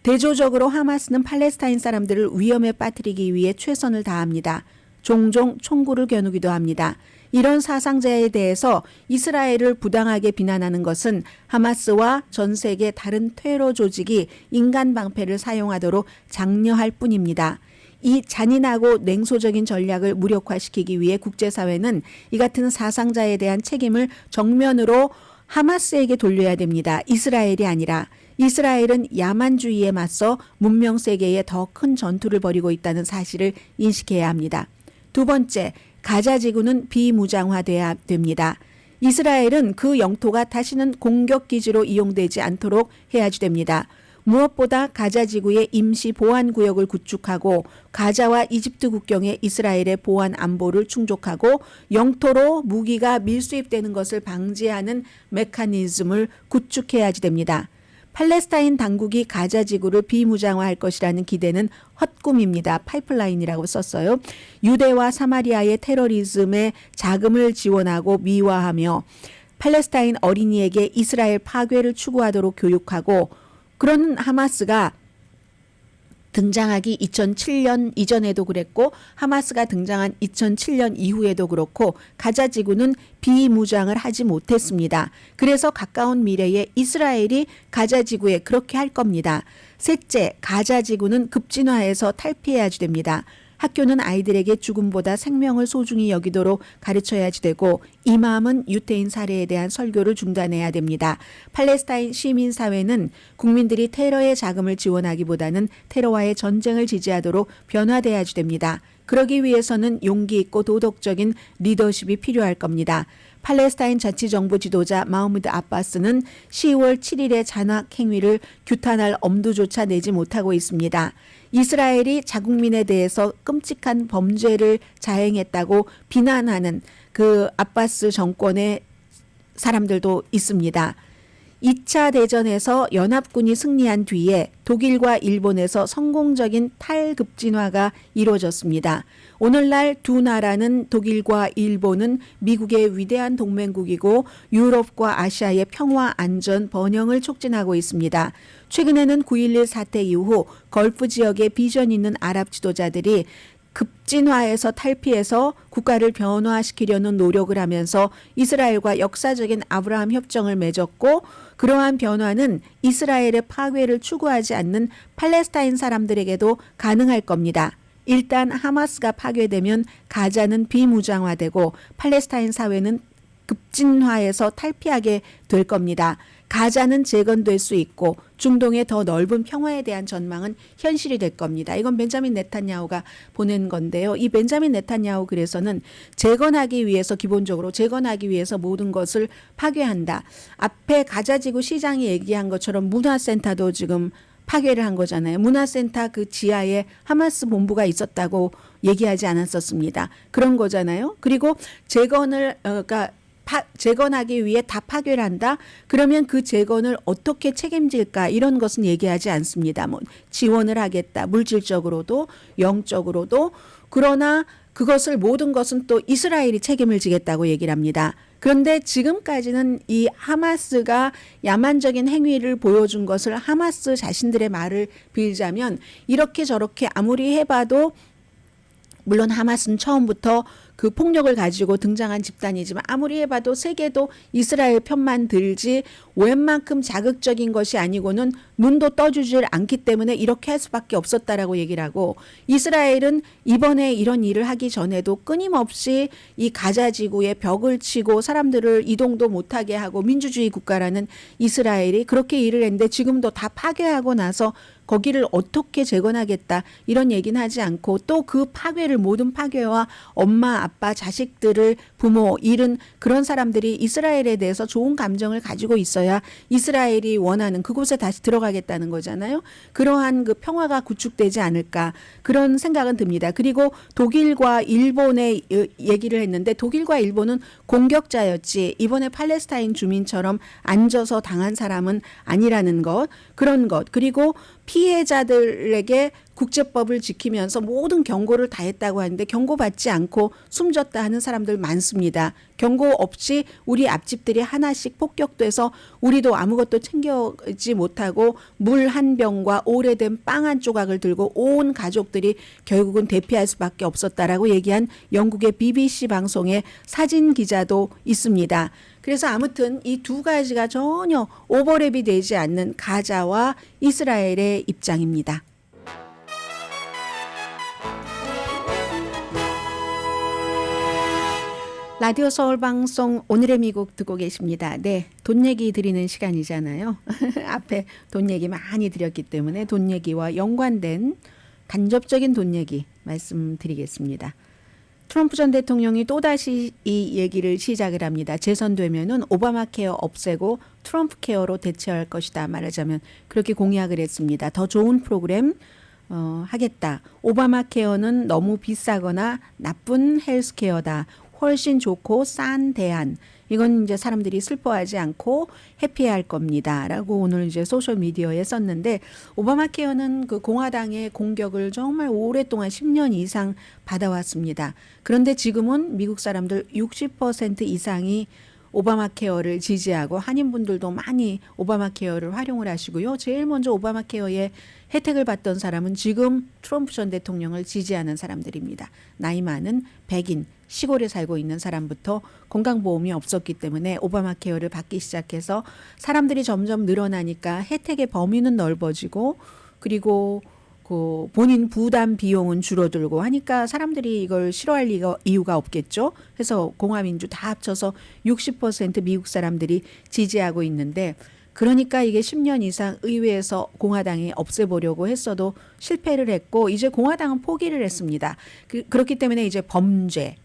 대조적으로 하마스는 팔레스타인 사람들을 위험에 빠뜨리기 위해 최선을 다합니다. 종종 총구를 겨누기도 합니다. 이런 사상자에 대해서 이스라엘을 부당하게 비난하는 것은 하마스와 전 세계 다른 테러 조직이 인간 방패를 사용하도록 장려할 뿐입니다. 이 잔인하고 냉소적인 전략을 무력화시키기 위해 국제사회는 이 같은 사상자에 대한 책임을 정면으로 하마스에게 돌려야 됩니다. 이스라엘이 아니라. 이스라엘은 야만주의에 맞서 문명 세계에 더 큰 전투를 벌이고 있다는 사실을 인식해야 합니다. 두 번째, 가자 지구는 비무장화돼야 됩니다. 이스라엘은 그 영토가 다시는 공격 기지로 이용되지 않도록 해야지 됩니다. 무엇보다 가자 지구의 임시 보안 구역을 구축하고, 가자와 이집트 국경에 이스라엘의 보안 안보를 충족하고, 영토로 무기가 밀수입되는 것을 방지하는 메커니즘을 구축해야지 됩니다. 팔레스타인 당국이 가자 지구를 비무장화할 것이라는 기대는 헛꿈입니다. 파이프라인이라고 썼어요. 유대와 사마리아의 테러리즘에 자금을 지원하고 미화하며 팔레스타인 어린이에게 이스라엘 파괴를 추구하도록 교육하고, 그런 하마스가 등장하기 2007년 이전에도 그랬고, 하마스가 등장한 2007년 이후에도 그렇고, 가자 지구는 비무장을 하지 못했습니다. 그래서 가까운 미래에 이스라엘이 가자 지구에 그렇게 할 겁니다. 셋째, 가자 지구는 급진화해서 탈피해야지 됩니다. 학교는 아이들에게 죽음보다 생명을 소중히 여기도록 가르쳐야지 되고, 이맘은 유태인 살해에 대한 설교를 중단해야 됩니다. 팔레스타인 시민사회는 국민들이 테러의 자금을 지원하기보다는 테러와의 전쟁을 지지하도록 변화돼야지 됩니다. 그러기 위해서는 용기 있고 도덕적인 리더십이 필요할 겁니다. 팔레스타인 자치정부 지도자 마흐무드 아바스는 10월 7일의 잔혹 행위를 규탄할 엄두조차 내지 못하고 있습니다. 이스라엘이 자국민에 대해서 끔찍한 범죄를 자행했다고 비난하는 그 아바스 정권의 사람들도 있습니다. 2차 대전에서 연합군이 승리한 뒤에 독일과 일본에서 성공적인 탈급진화가 이루어졌습니다. 오늘날 두 나라는, 독일과 일본은 미국의 위대한 동맹국이고 유럽과 아시아의 평화, 안전, 번영을 촉진하고 있습니다. 최근에는 9.11 사태 이후 걸프 지역의 비전 있는 아랍 지도자들이 급진화해서 탈피해서 국가를 변화시키려는 노력을 하면서 이스라엘과 역사적인 아브라함 협정을 맺었고, 그러한 변화는 이스라엘의 파괴를 추구하지 않는 팔레스타인 사람들에게도 가능할 겁니다. 일단 하마스가 파괴되면 가자는 비무장화되고 팔레스타인 사회는 급진화해서 탈피하게 될 겁니다. 가자는 재건될 수 있고 중동의 더 넓은 평화에 대한 전망은 현실이 될 겁니다. 이건 벤자민 네탄야후가 보낸 건데요. 이 벤자민 네탄야후 그래서는 재건하기 위해서, 기본적으로 재건하기 위해서 모든 것을 파괴한다. 앞에 가자지구 시장이 얘기한 것처럼 문화센터도 지금 파괴를 한 거잖아요. 문화센터 그 지하에 하마스 본부가 있었다고 얘기하지 않았었습니다. 그런 거잖아요. 그리고 그러니까 재건하기 위해 다 파괴를 한다. 그러면 그 재건을 어떻게 책임질까? 이런 것은 얘기하지 않습니다. 뭐 지원을 하겠다. 물질적으로도 영적으로도. 그러나 그것을 모든 것은 또 이스라엘이 책임을 지겠다고 얘기를 합니다. 그런데 지금까지는 이 하마스가 야만적인 행위를 보여준 것을 하마스 자신들의 말을 빌자면 이렇게 저렇게 아무리 해봐도 물론 하마스는 처음부터 그 폭력을 가지고 등장한 집단이지만 아무리 해봐도 세계도 이스라엘 편만 들지 웬만큼 자극적인 것이 아니고는 눈도 떠주질 않기 때문에 이렇게 할 수밖에 없었다라고 얘기를 하고 이스라엘은 이번에 이런 일을 하기 전에도 끊임없이 이 가자 지구에 벽을 치고 사람들을 이동도 못하게 하고 민주주의 국가라는 이스라엘이 그렇게 일을 했는데 지금도 다 파괴하고 나서 거기를 어떻게 재건하겠다 이런 얘기는 하지 않고 또 그 파괴를 모든 파괴와 엄마 아빠 자식들을 부모 잃은 그런 사람들이 이스라엘에 대해서 좋은 감정을 가지고 있어야 이스라엘이 원하는 그곳에 다시 들어가겠다는 거잖아요. 그러한 그 평화가 구축되지 않을까 그런 생각은 듭니다. 그리고 독일과 일본의 얘기를 했는데 독일과 일본은 공격자였지 이번에 팔레스타인 주민처럼 앉아서 당한 사람은 아니라는 것 그런 것 그리고 피해자들에게 국제법을 지키면서 모든 경고를 다 했다고 하는데 경고받지 않고 숨졌다 하는 사람들 많습니다. 경고 없이 우리 앞집들이 하나씩 폭격돼서 우리도 아무것도 챙겨지 못하고 물 한 병과 오래된 빵 한 조각을 들고 온 가족들이 결국은 대피할 수밖에 없었다라고 얘기한 영국의 BBC 방송의 사진 기자도 있습니다. 그래서 아무튼 이 두 가지가 전혀 오버랩이 되지 않는 가자와 이스라엘의 입장입니다. 라디오 서울 방송 오늘의 미국 듣고 계십니다. 네, 돈 얘기 드리는 시간이잖아요. 앞에 돈 얘기 많이 드렸기 때문에 돈 얘기와 연관된 간접적인 돈 얘기 말씀드리겠습니다. 트럼프 전 대통령이 또다시 이 얘기를 시작을 합니다. 재선되면은 오바마 케어 없애고 트럼프 케어로 대체할 것이다. 말하자면 그렇게 공약을 했습니다. 더 좋은 프로그램 하겠다. 오바마 케어는 너무 비싸거나 나쁜 헬스케어다. 훨씬 좋고 싼 대안. 이건 이제 사람들이 슬퍼하지 않고 해피할 겁니다. 라고 오늘 이제 소셜미디어에 썼는데 오바마 케어는 그 공화당의 공격을 정말 오랫동안 10년 이상 받아왔습니다. 그런데 지금은 미국 사람들 60% 이상이 오바마 케어를 지지하고 한인분들도 많이 오바마 케어를 활용을 하시고요. 제일 먼저 오바마 케어의 혜택을 받던 사람은 지금 트럼프 전 대통령을 지지하는 사람들입니다. 나이 많은 백인, 시골에 살고 있는 사람부터 건강보험이 없었기 때문에 오바마 케어를 받기 시작해서 사람들이 점점 늘어나니까 혜택의 범위는 넓어지고 그리고 그 본인 부담 비용은 줄어들고 하니까 사람들이 이걸 싫어할 이유가 없겠죠. 그래서 공화민주 다 합쳐서 60% 미국 사람들이 지지하고 있는데 그러니까 이게 10년 이상 의회에서 공화당이 없애보려고 했어도 실패를 했고 이제 공화당은 포기를 했습니다. 그렇기 때문에 이제 범죄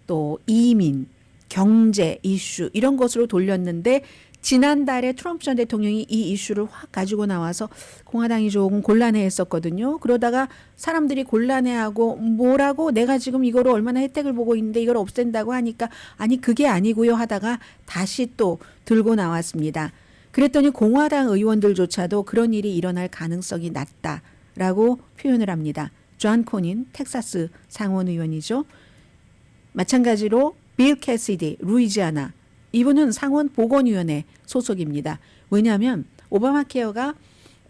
또 이민, 경제 이슈 이런 것으로 돌렸는데 지난달에 트럼프 전 대통령이 이 이슈를 확 가지고 나와서 공화당이 조금 곤란해했었거든요. 그러다가 사람들이 곤란해하고 뭐라고 내가 지금 이거로 얼마나 혜택을 보고 있는데 이걸 없앤다고 하니까 아니 그게 아니고요 하다가 다시 또 들고 나왔습니다. 그랬더니 공화당 의원들조차도 그런 일이 일어날 가능성이 낮다라고 표현을 합니다. 존 코닌 텍사스 상원 의원이죠. 마찬가지로 빌 캐시디 루이지아나 이분은 상원 보건위원회 소속입니다. 왜냐하면 오바마 케어가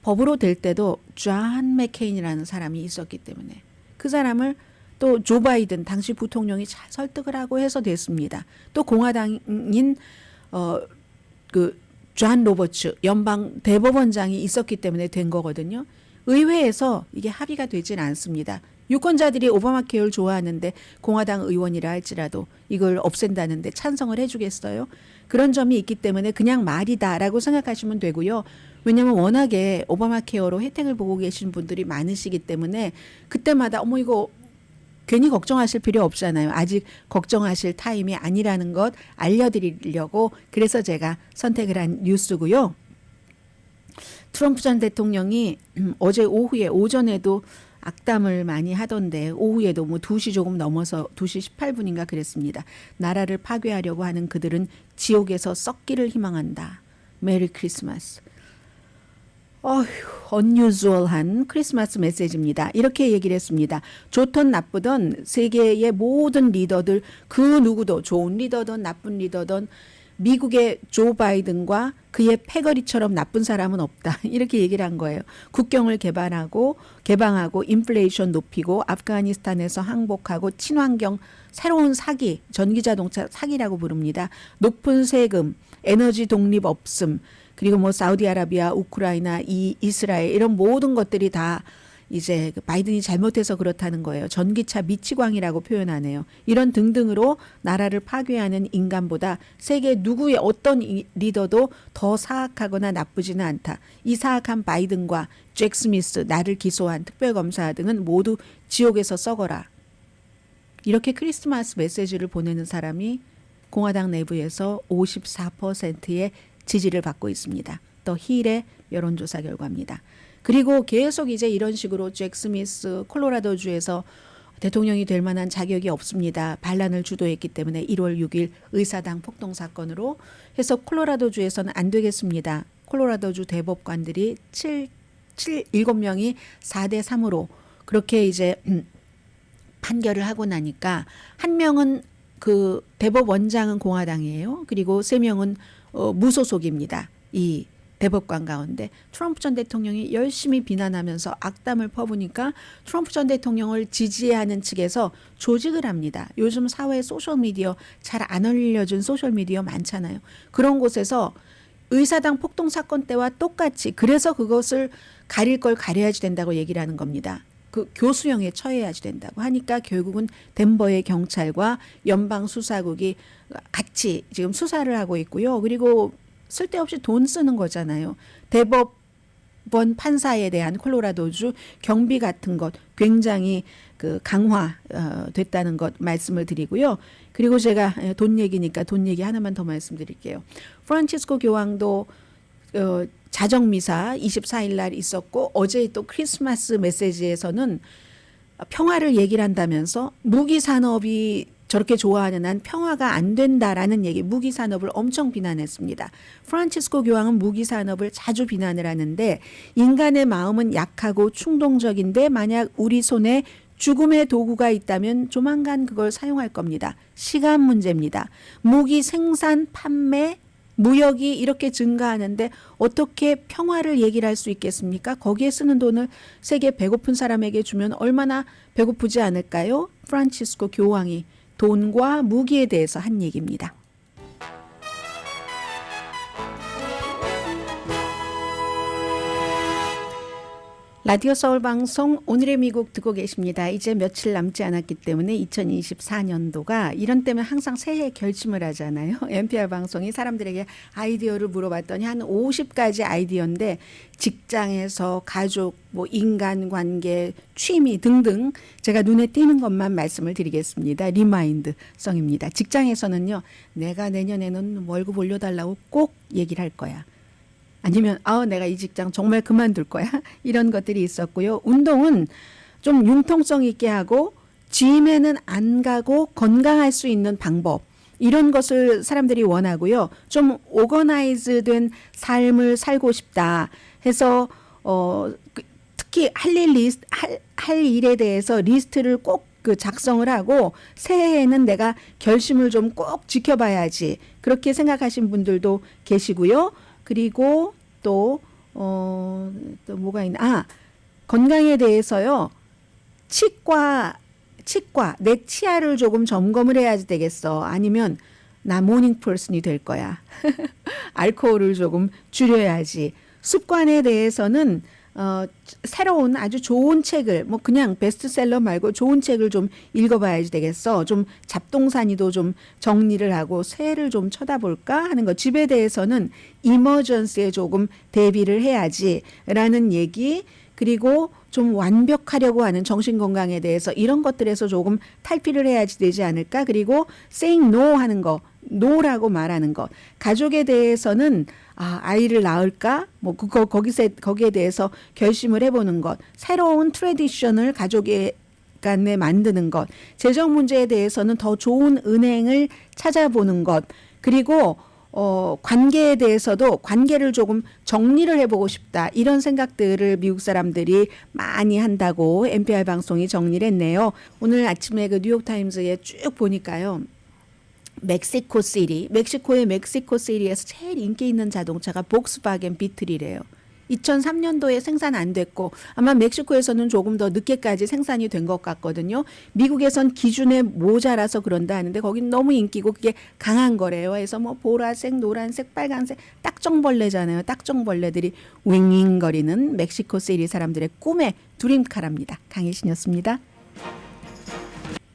법으로 될 때도 존 맥케인이라는 사람이 있었기 때문에 그 사람을 또 조 바이든 당시 부통령이 잘 설득을 하고 해서 됐습니다. 또 공화당인 그 존 로버츠 연방 대법원장이 있었기 때문에 된 거거든요. 의회에서 이게 합의가 되진 않습니다. 유권자들이 오바마 케어를 좋아하는데 공화당 의원이라 할지라도 이걸 없앤다는데 찬성을 해주겠어요? 그런 점이 있기 때문에 그냥 말이다라고 생각하시면 되고요. 왜냐하면 워낙에 오바마 케어로 혜택을 보고 계신 분들이 많으시기 때문에 그때마다 어머 이거 괜히 걱정하실 필요 없잖아요. 아직 걱정하실 타임이 아니라는 것 알려드리려고 그래서 제가 선택을 한 뉴스고요. 트럼프 전 대통령이 어제 오전에도 악담을 많이 하던데 오후에도 뭐 2시 조금 넘어서 2시 18분인가 그랬습니다. 나라를 파괴하려고 하는 그들은 지옥에서 썩기를 희망한다. 메리 크리스마스. unusual한 크리스마스 메시지입니다. 이렇게 얘기를 했습니다. 좋든 나쁘든 세계의 모든 리더들 그 누구도 좋은 리더든 나쁜 리더든 미국의 조 바이든과 그의 패거리처럼 나쁜 사람은 없다. 이렇게 얘기를 한 거예요. 국경을 개방하고 인플레이션 높이고 아프가니스탄에서 항복하고 친환경 새로운 사기, 전기자동차 사기라고 부릅니다. 높은 세금, 에너지 독립 없음, 그리고 뭐 사우디아라비아, 우크라이나, 이스라엘 이런 모든 것들이 다 이제 바이든이 잘못해서 그렇다는 거예요. 전기차 미치광이라고 표현하네요. 이런 등등으로 나라를 파괴하는 인간보다 세계 누구의 어떤 리더도 더 사악하거나 나쁘지는 않다. 이 사악한 바이든과 잭 스미스, 나를 기소한 특별검사 등은 모두 지옥에서 썩어라. 이렇게 크리스마스 메시지를 보내는 사람이 공화당 내부에서 54%의 지지를 받고 있습니다. 더 힐의 여론조사 결과입니다. 그리고 계속 이제 이런 식으로 잭 스미스 콜로라도주에서 대통령이 될 만한 자격이 없습니다. 반란을 주도했기 때문에 1월 6일 의사당 폭동 사건으로 해서 콜로라도주에서는 안 되겠습니다. 콜로라도주 대법관들이 7명이 4대 3으로 그렇게 이제 판결을 하고 나니까 한 명은 그 대법원장은 공화당이에요. 그리고 3명은 무소속입니다. 이 대법관 가운데 트럼프 전 대통령이 열심히 비난하면서 악담을 퍼부니까 트럼프 전 대통령을 지지하는 측에서 조직을 합니다. 요즘 사회 소셜미디어 잘 안 알려준 소셜미디어 많잖아요. 그런 곳에서 의사당 폭동 사건 때와 똑같이 그래서 그것을 가릴 걸 가려야지 된다고 얘기를 하는 겁니다. 그 교수형에 처해야지 된다고 하니까 결국은 덴버의 경찰과 연방수사국이 같이 지금 수사를 하고 있고요. 그리고 쓸데없이 돈 쓰는 거잖아요. 대법원 판사에 대한 콜로라도주 경비 같은 것 굉장히 그 강화 됐다는 것 말씀을 드리고요. 그리고 제가 돈 얘기니까 돈 얘기 하나만 더 말씀드릴게요. 프란치스코 교황도 자정미사 24일 날 있었고 어제 또 크리스마스 메시지에서는 평화를 얘기를 한다면서 무기 산업이 저렇게 좋아하는 한 평화가 안 된다라는 얘기, 무기 산업을 엄청 비난했습니다. 프란치스코 교황은 무기 산업을 자주 비난을 하는데 인간의 마음은 약하고 충동적인데 만약 우리 손에 죽음의 도구가 있다면 조만간 그걸 사용할 겁니다. 시간 문제입니다. 무기 생산, 판매, 무역이 이렇게 증가하는데 어떻게 평화를 얘기를 할 수 있겠습니까? 거기에 쓰는 돈을 세계 배고픈 사람에게 주면 얼마나 배고프지 않을까요? 프란치스코 교황이 돈과 무기에 대해서 한 얘기입니다. 라디오 서울 방송 오늘의 미국 듣고 계십니다. 이제 며칠 남지 않았기 때문에 2024년도가 이런 때면 항상 새해 결심을 하잖아요. NPR 방송이 사람들에게 아이디어를 물어봤더니 한 50가지 아이디어인데 직장에서 가족, 뭐 인간관계, 취미 등등 제가 눈에 띄는 것만 말씀을 드리겠습니다. 리마인드성입니다. 직장에서는요. 내가 내년에는 월급 올려달라고 꼭 얘기를 할 거야. 아니면 내가 이 직장 정말 그만둘 거야. 이런 것들이 있었고요. 운동은 좀 융통성 있게 하고 짐에는 안 가고 건강할 수 있는 방법. 이런 것을 사람들이 원하고요. 좀 오거나이즈된 삶을 살고 싶다 해서 특히 할 일에 대해서 리스트를 꼭 작성을 하고 새해에는 내가 결심을 좀 꼭 지켜봐야지. 그렇게 생각하신 분들도 계시고요. 그리고 또 뭐가 있나? 건강에 대해서요. 치과 내 치아를 조금 점검을 해야지 되겠어. 아니면 나 모닝 퍼슨이 될 거야. 알코올을 조금 줄여야지. 습관에 대해서는 새로운 아주 좋은 책을 뭐 그냥 베스트셀러 말고 좋은 책을 좀 읽어봐야지 되겠어. 좀 잡동사니도 좀 정리를 하고 새해를 좀 쳐다볼까 하는 거. 집에 대해서는 이머전스에 조금 대비를 해야지라는 얘기. 그리고 좀 완벽하려고 하는 정신건강에 대해서 이런 것들에서 조금 탈피를 해야지 되지 않을까. 그리고 saying no 하는 거. 노라고 말하는 것. 가족에 대해서는 아이를 낳을까? 뭐 거기에 대해서 결심을 해보는 것. 새로운 트래디션을 가족에 간에 만드는 것. 재정 문제에 대해서는 더 좋은 은행을 찾아보는 것. 그리고 관계에 대해서도 관계를 조금 정리를 해보고 싶다. 이런 생각들을 미국 사람들이 많이 한다고 NPR 방송이 정리를 했네요. 오늘 아침에 그 뉴욕타임즈에 쭉 보니까요. 멕시코의 멕시코시티에서 제일 인기 있는 자동차가 복스바겐 비틀이래요. 2003년도에 생산 안 됐고 아마 멕시코에서는 조금 더 늦게까지 생산이 된 것 같거든요. 미국에선 기준에 모자라서 그런다 하는데 거긴 너무 인기고 그게 강한 거래요. 그래서 뭐 보라색, 노란색, 빨간색 딱정벌레잖아요. 딱정벌레들이 윙윙거리는 멕시코시티 사람들의 꿈의 드림카랍니다. 강혜신이었습니다.